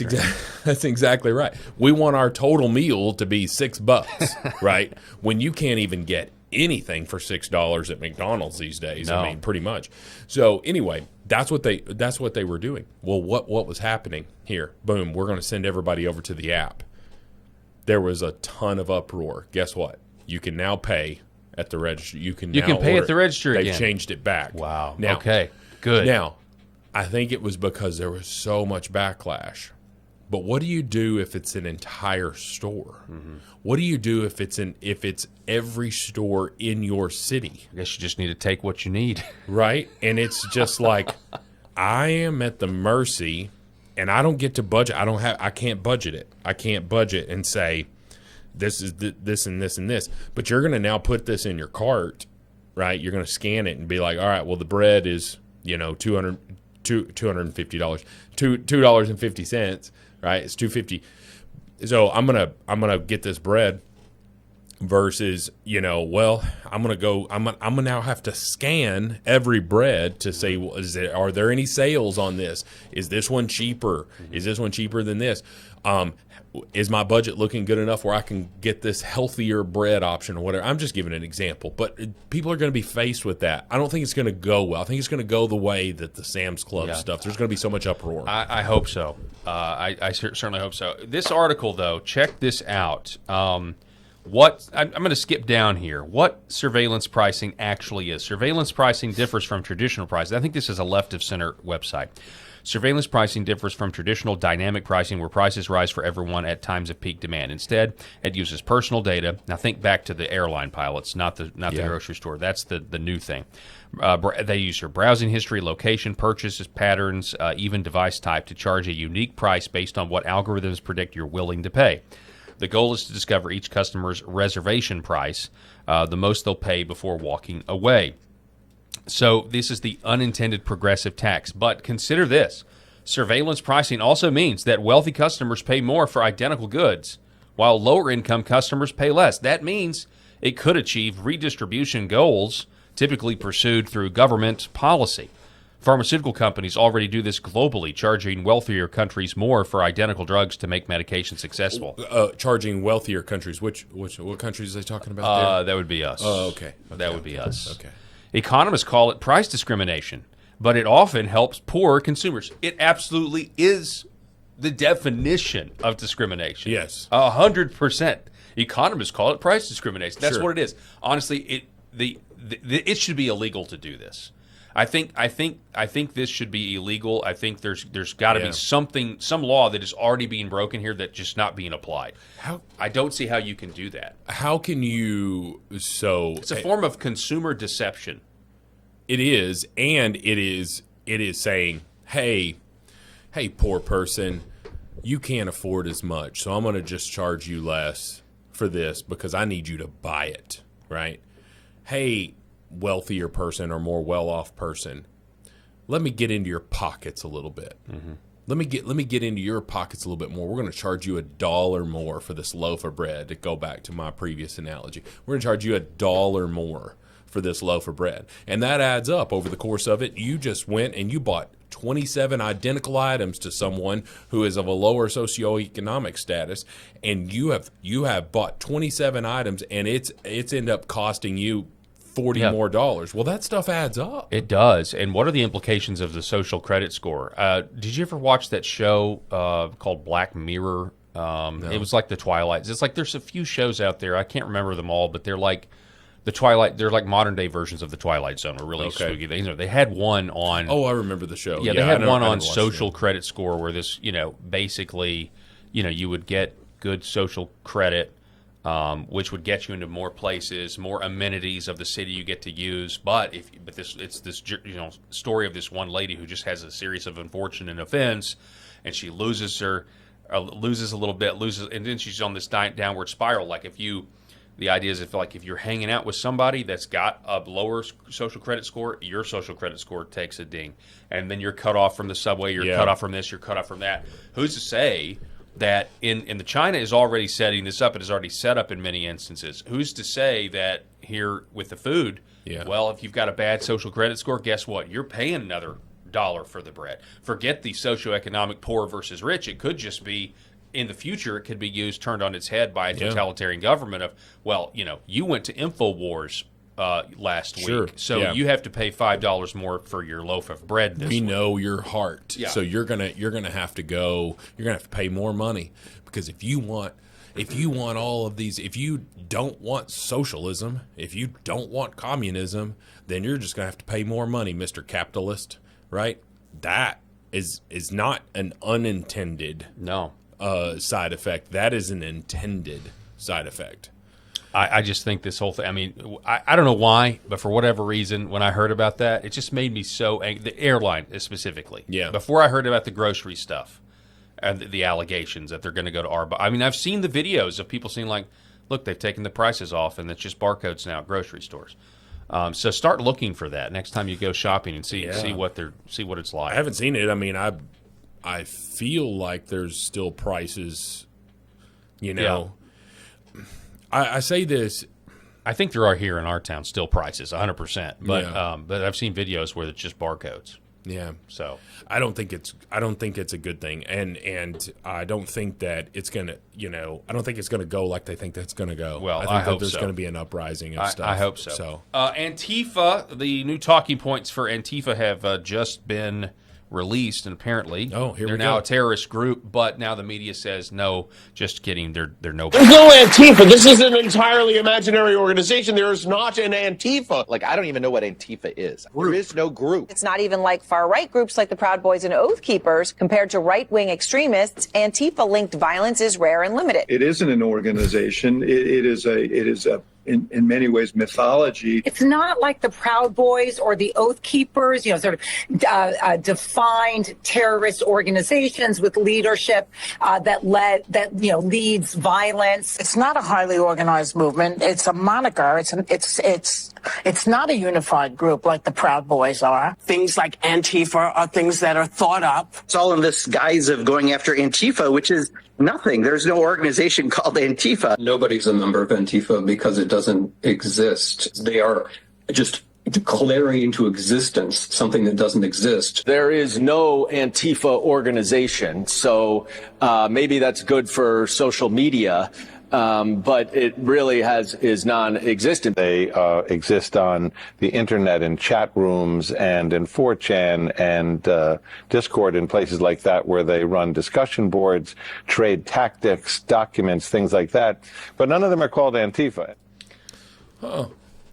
exactly right. We want our total meal to be $6, right? When you can't even get anything for $6 at McDonald's these days. No. I mean, pretty much. So anyway, that's what they were doing. Well, what was happening here? Boom, we're going to send everybody over to the app. There was a ton of uproar. Guess what? You can now pay at the register. You can pay at the register again. They've changed it back. Wow. Now, okay. Good. Now, I think it was because there was so much backlash. But what do you do if it's an entire store? Mm-hmm. What do you do if it's every store in your city? I guess you just need to take what you need. Right? And it's just like I am at the mercy, and I don't get to budget. I can't budget it. I can't budget and say this is this and this and this. But you're going to now put this in your cart, right? You're going to scan it and be like, all right, well, the bread is, $250, $2.50, right? It's $2.50. So I'm gonna get this bread versus, I'm gonna now have to scan every bread to say, well, are there any sales on this? Is this one cheaper? Is this one cheaper than this? Is my budget looking good enough where I can get this healthier bread option or whatever? I'm just giving an example, but people are going to be faced with that. I don't think it's going to go well. I think it's going to go the way that the Sam's Club stuff. There's going to be so much uproar. I hope so. I certainly hope so. This article, though, check this out. I'm going to skip down here. What surveillance pricing actually is. Surveillance pricing differs from traditional pricing. I think this is a left-of-center website. Surveillance pricing differs from traditional dynamic pricing where prices rise for everyone at times of peak demand. Instead, it uses personal data. Now think back to the airline pilots, not the grocery store. That's the new thing. They use your browsing history, location, purchases, patterns, even device type to charge a unique price based on what algorithms predict you're willing to pay. The goal is to discover each customer's reservation price, the most they'll pay before walking away. So this is the unintended progressive tax. But consider this. Surveillance pricing also means that wealthy customers pay more for identical goods, while lower-income customers pay less. That means it could achieve redistribution goals typically pursued through government policy. Pharmaceutical companies already do this globally, charging wealthier countries more for identical drugs to make medication successful. Charging wealthier countries. What countries are they talking about there? That would be us. Oh, okay. That would be us. Okay. Economists call it price discrimination, but it often helps poorer consumers. It absolutely is the definition of discrimination. Yes. 100%. Economists call it price discrimination. That's Sure. what it is. Honestly, it should be illegal to do this. I think this should be illegal. I think there's got to be some law that is already being broken here that's just not being applied. I don't see how you can do that. How can you? It's a form of consumer deception. It is, and it is saying, hey, poor person, you can't afford as much, so I'm going to just charge you less for this because I need you to buy it, right? Hey, wealthier person or more well-off person, let me get into your pockets a little bit. Mm-hmm. Let me get into your pockets a little bit more. We're going to charge you $1 more for this loaf of bread. To go back to my previous analogy, we're going to charge you $1 more for this loaf of bread, and that adds up over the course of it. You just went and you bought 27 identical items to someone who is of a lower socioeconomic status, and you have bought 27 items, and it's ended up costing you $40 more. Well, that stuff adds up. It does. And what are the implications of the social credit score? Did you ever watch that show called Black Mirror? No. It was like the Twilight. It's like there's a few shows out there. I can't remember them all, but they're like the Twilight. They're like modern day versions of the Twilight Zone. Are really spooky. They had one on. Oh, I remember the show. Yeah, they had one on social credit score where this, basically, you would get good social credit. Which would get you into more places, more amenities of the city you get to use. But it's this story of this one lady who just has a series of unfortunate events, and she loses a little bit, and then she's on this downward spiral. The idea is if you're hanging out with somebody that's got a lower social credit score, your social credit score takes a ding, and then you're cut off from the subway, you're cut off from this, you're cut off from that. Who's to say that in the China is already setting this up, it is already set up in many instances. Who's to say that here with the food, well, if you've got a bad social credit score, guess what? You're paying another $1 for the bread. Forget the socioeconomic poor versus rich. It could just be, in the future, it could be turned on its head by a totalitarian government of, you went to InfoWars last week, so you have to pay $5 more for your loaf of bread this week. We know your heart, so you're gonna have to pay more money, because if you want all of these, if you don't want socialism, if you don't want communism, then you're just gonna have to pay more money, Mr. Capitalist, right? That is not an unintended side effect. That is an intended side effect. I just think this whole thing, I don't know why, but for whatever reason, when I heard about that, it just made me so angry. The airline specifically. Yeah. Before I heard about the grocery stuff and the allegations that they're going to go to I've seen the videos of people saying, look, they've taken the prices off and it's just barcodes now at grocery stores. So start looking for that next time you go shopping and see what it's like. I haven't seen it. I feel like there's still prices, I say this. I think there are here in our town still prices, 100%. But I've seen videos where it's just barcodes. Yeah. So I don't think it's a good thing, and I don't think that it's gonna I don't think it's gonna go like they think that's gonna go. Well, I hope there's so. gonna be an uprising of stuff. I hope so. Antifa, the new talking points for Antifa have just been released, and apparently they're now a terrorist group, but now the media says no, just kidding, they're no. There's no Antifa. This is an entirely imaginary organization. There is not an Antifa. I don't even know what Antifa is. There is no group. It's not even like far-right groups like the Proud Boys and Oath Keepers. Compared to right-wing extremists, Antifa-linked violence is rare and limited. It isn't an organization. It is a in many ways mythology. It's not like the Proud Boys or the Oath Keepers, sort of defined terrorist organizations with leadership that leads violence. It's not a highly organized movement. It's a moniker. It's not a unified group like the Proud Boys are. Things like Antifa are things that are thought up. It's all in this guise of going after Antifa, which is nothing. There's no organization called Antifa. Nobody's a member of Antifa because it doesn't exist. They are just declaring into existence something that doesn't exist. There is no Antifa organization, so maybe that's good for social media, but it really is non-existent. They exist on the internet in chat rooms and in 4chan and Discord and places like that, where they run discussion boards, trade tactics, documents, things like that. But none of them are called Antifa. Oh,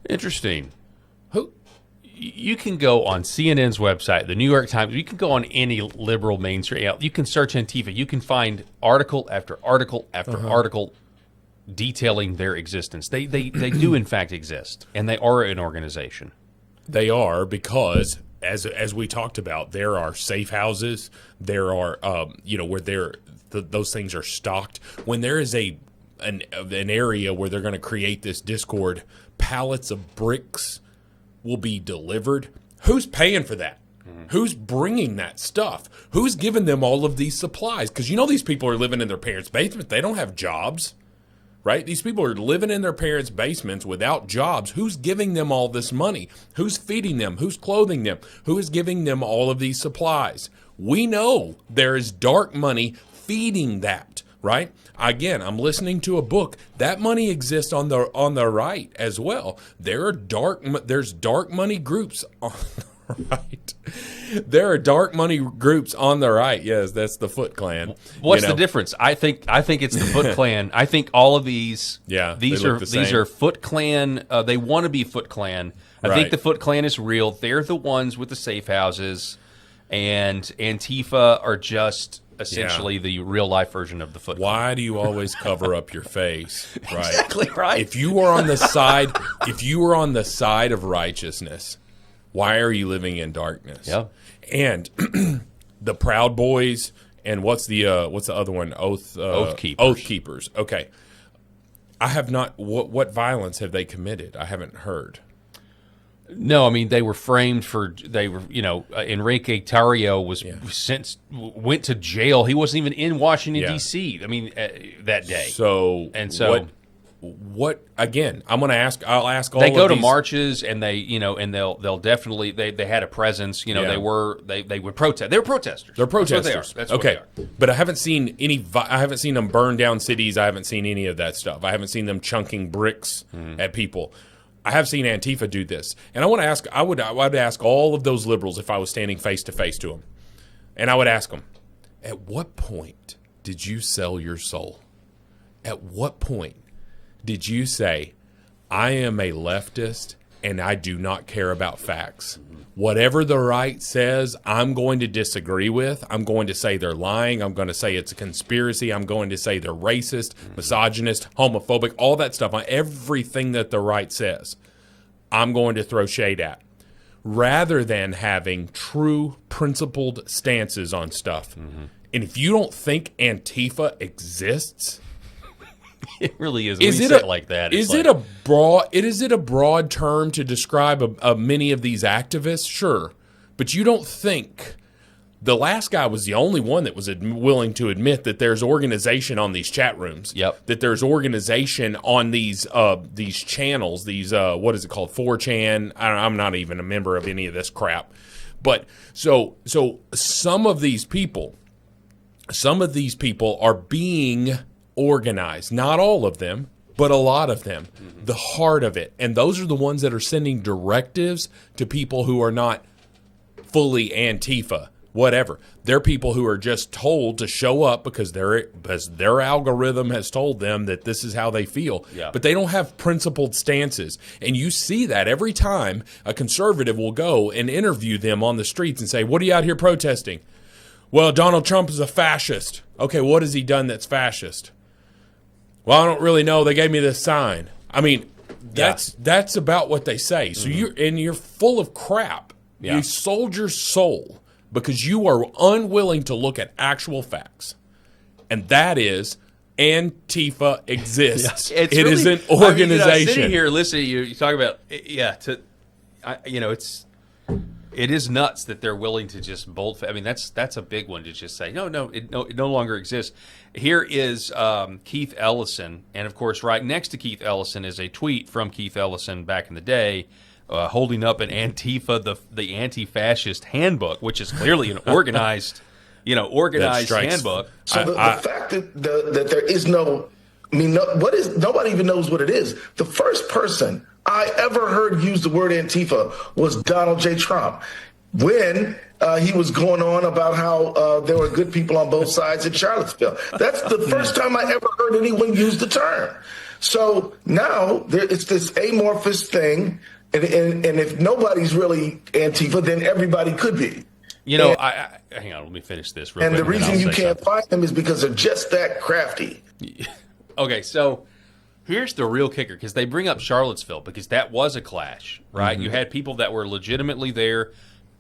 interesting. You can go on CNN's website, the New York Times. You can go on any liberal mainstream. You can search Antifa. You can find article after article after article detailing their existence. They do in fact exist, and they are an organization. They are, because as we talked about, there are safe houses. There are where those things are stocked. When there is an area where they're going to create this discord, pallets of bricks will be delivered. Who's paying for that? Who's bringing that stuff? Who's giving them all of these supplies? Because these people are living in their parents' basement. They don't have jobs, right? These people are living in their parents' basements without jobs. Who's giving them all this money? Who's feeding them? Who's clothing them? Who is giving them all of these supplies? We know there is dark money feeding that, right? Again, I'm listening to a book. That money exists on the right as well. There's dark money groups on the right. There are dark money groups on the right. Yes, that's the Foot Clan. What's the difference? I think it's the Foot Clan. I think all of these these are Foot Clan. They want to be Foot Clan. I think the Foot Clan is real. They're the ones with the safe houses, and Antifa are just essentially the real life version of the Foot Clan. Why do you always cover up your face? Right. Exactly right. If you were on the side of righteousness, why are you living in darkness? Yeah. And the Proud Boys and what's the other one? Oath Keepers. Oath Keepers. Okay. I have not. What violence have they committed? I haven't heard. No, I mean they were framed for. They were, Enrique Tarrio went to jail. He wasn't even in Washington D.C. I mean, that day. So what again? I'm going to ask. I'll ask all. They go of to these. marches, and they'll definitely they had a presence. They would protest. They were protesters. They're protesters. That's what they are. That's what they are. But I haven't seen any. I haven't seen them burn down cities. I haven't seen any of that stuff. I haven't seen them chunking bricks at people. I have seen Antifa do this, and I want to ask. I would ask all of those liberals if I was standing face to face to them, and I would ask them, at what point did you sell your soul? At what point did you say, I am a leftist and I do not care about facts? Whatever the right says, I'm going to disagree with. I'm going to say they're lying. I'm going to say it's a conspiracy. I'm going to say they're racist, misogynist, homophobic, all that stuff. Everything that the right says, I'm going to throw shade at, rather than having true principled stances on stuff. And if you don't think Antifa exists, it really is. When you say it like that, Is it a broad term to describe many of these activists? Sure, but you don't think the last guy was the only one that was willing to admit that there's organization on these chat rooms. Yep. That there's organization on these channels. These what is it called? 4chan. I'm not even a member of any of this crap. But so some of these people are being organized. Not all of them, but a lot of them. The heart of it. And those are the ones that are sending directives to people who are not fully Antifa, whatever. They're people who are just told to show up because their algorithm has told them that this is how they feel. Yeah. But they don't have principled stances. And you see that every time a conservative will go and interview them on the streets and say, what are you out here protesting? Well, Donald Trump is a fascist. Okay, what has he done that's fascist? Well, I don't really know. They gave me this sign. I mean, that's about what they say. So you're full of crap. Yeah. You sold your soul because you are unwilling to look at actual facts. And that is Antifa exists. It is an organization. Sitting here listening to you talk about it is nuts that they're willing to just bold. I mean, that's a big one to just say no, it no longer exists. Here is Keith Ellison, and of course, right next to Keith Ellison is a tweet from Keith Ellison back in the day holding up an Antifa, the anti-fascist handbook, which is clearly an organized, handbook. So the fact that there is no, nobody even knows what it is. The first person I ever heard use the word Antifa was Donald J. Trump when he was going on about how there were good people on both sides in Charlottesville. That's the first time I ever heard anyone use the term. So now it's this amorphous thing, and if nobody's really Antifa, then everybody could be. Hang on, let me finish this real quick. And the reason you can't find them is because they're just that crafty. Okay, so here's the real kicker, because they bring up Charlottesville, because that was a clash, right? Mm-hmm. You had people that were legitimately there.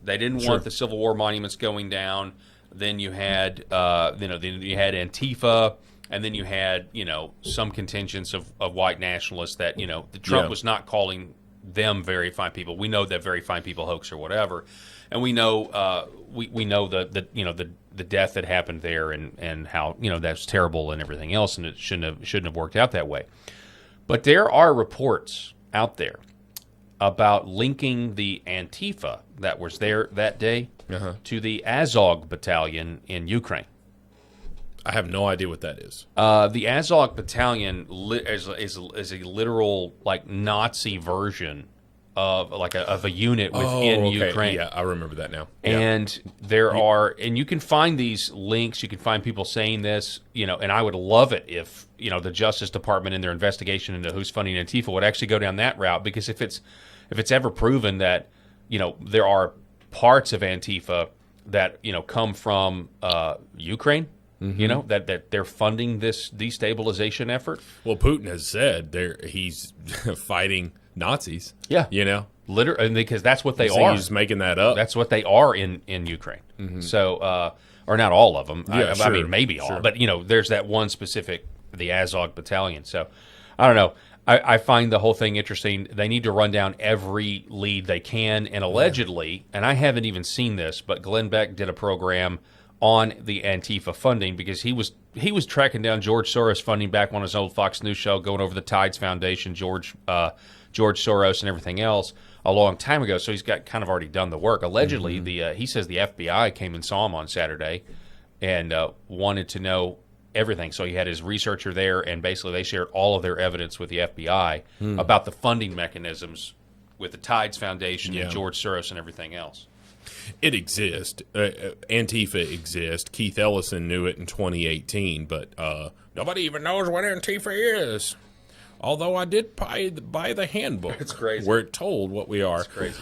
They didn't want the Civil War monuments going down. Then you had, then you had Antifa. And then you had, some contingents of white nationalists that, Trump was not calling them very fine people. We know that very fine people hoax or whatever, and we know we know the death that happened there and how that's terrible and everything else, and it shouldn't have worked out that way. But there are reports out there about linking the Antifa that was there that day to the Azov battalion in Ukraine. I have no idea what that is. The Azov battalion is a literal Nazi version of a unit within Ukraine. Yeah, I remember that now. And there are, and you can find these links. You can find people saying this, and I would love it if the Justice Department in their investigation into who's funding Antifa would actually go down that route, because if it's ever proven that there are parts of Antifa that come from Ukraine. Mm-hmm. That they're funding this destabilization effort. Well, Putin has said he's fighting Nazis. Yeah, literally, because that's what they are. He's making that up. That's what they are in Ukraine. Mm-hmm. So, or not all of them. Yeah, I mean, maybe all. But there's that one specific, the Azov battalion. So, I don't know. I find the whole thing interesting. They need to run down every lead they can, and allegedly, and I haven't even seen this, but Glenn Beck did a program on the Antifa funding, because he was tracking down George Soros funding back on his old Fox News show, going over the Tides Foundation, George Soros and everything else a long time ago. So he's got kind of already done the work. Allegedly, he says the FBI came and saw him on Saturday and wanted to know everything. So he had his researcher there, and basically they shared all of their evidence with the FBI about the funding mechanisms with the Tides Foundation and George Soros and everything else. It exists. Antifa exists. Keith Ellison knew it in 2018, but nobody even knows what Antifa is. Although I did buy the handbook. It's crazy. We're told what we are. It's crazy.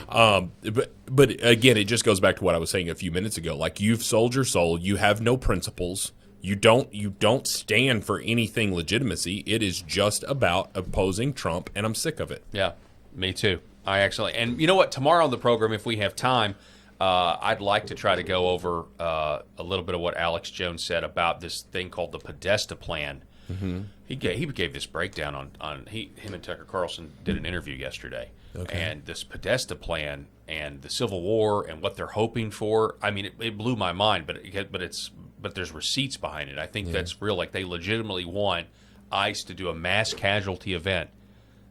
But again, it just goes back to what I was saying a few minutes ago. Like, you've sold your soul. You have no principles. You don't stand for anything legitimacy. It is just about opposing Trump, and I'm sick of it. Yeah, me too. And you know what? Tomorrow on the program, if we have time, I'd like to try to go over a little bit of what Alex Jones said about this thing called the Podesta Plan. Mm-hmm. He gave this breakdown on him and Tucker Carlson did an interview yesterday, and this Podesta Plan and the Civil War and what they're hoping for. I mean, it blew my mind, but there's receipts behind it. I think that's real. Like, they legitimately want ICE to do a mass casualty event,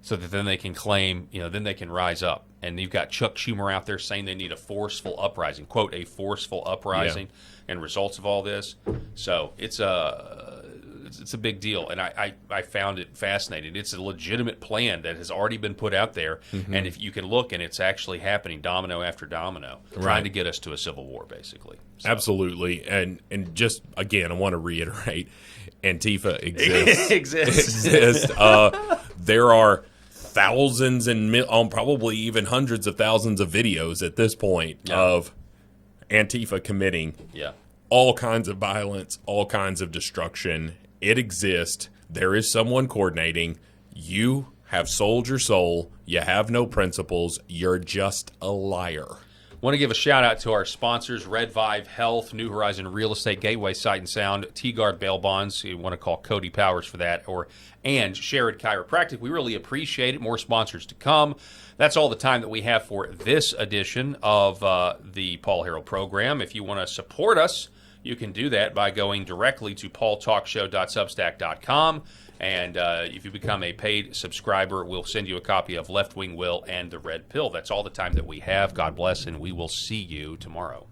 so that then they can claim, then they can rise up. And you've got Chuck Schumer out there saying they need a forceful uprising, quote, a forceful uprising, and results of all this. So it's a big deal, and I found it fascinating. It's a legitimate plan that has already been put out there, and if you can look, and it's actually happening, domino after domino, trying to get us to a civil war, basically. So. Absolutely, and just again, I want to reiterate, Antifa exists. exists. There are thousands and probably even hundreds of thousands of videos at this point of Antifa committing all kinds of violence, all kinds of destruction. It exists. There is someone coordinating. You have sold your soul. You have no principles. You're just a liar. Want to give a shout out to our sponsors, Red Vive Health, New Horizon Real Estate, Gateway Sight and Sound, T-Guard Bail Bonds. You want to call Cody Powers for that, and Sherrod Chiropractic. We really appreciate it. More sponsors to come. That's all the time that we have for this edition of the Paul Harrell program. If you want to support us, you can do that by going directly to paultalkshow.substack.com. And if you become a paid subscriber, we'll send you a copy of Left Wing Will and The Red Pill. That's all the time that we have. God bless, and we will see you tomorrow.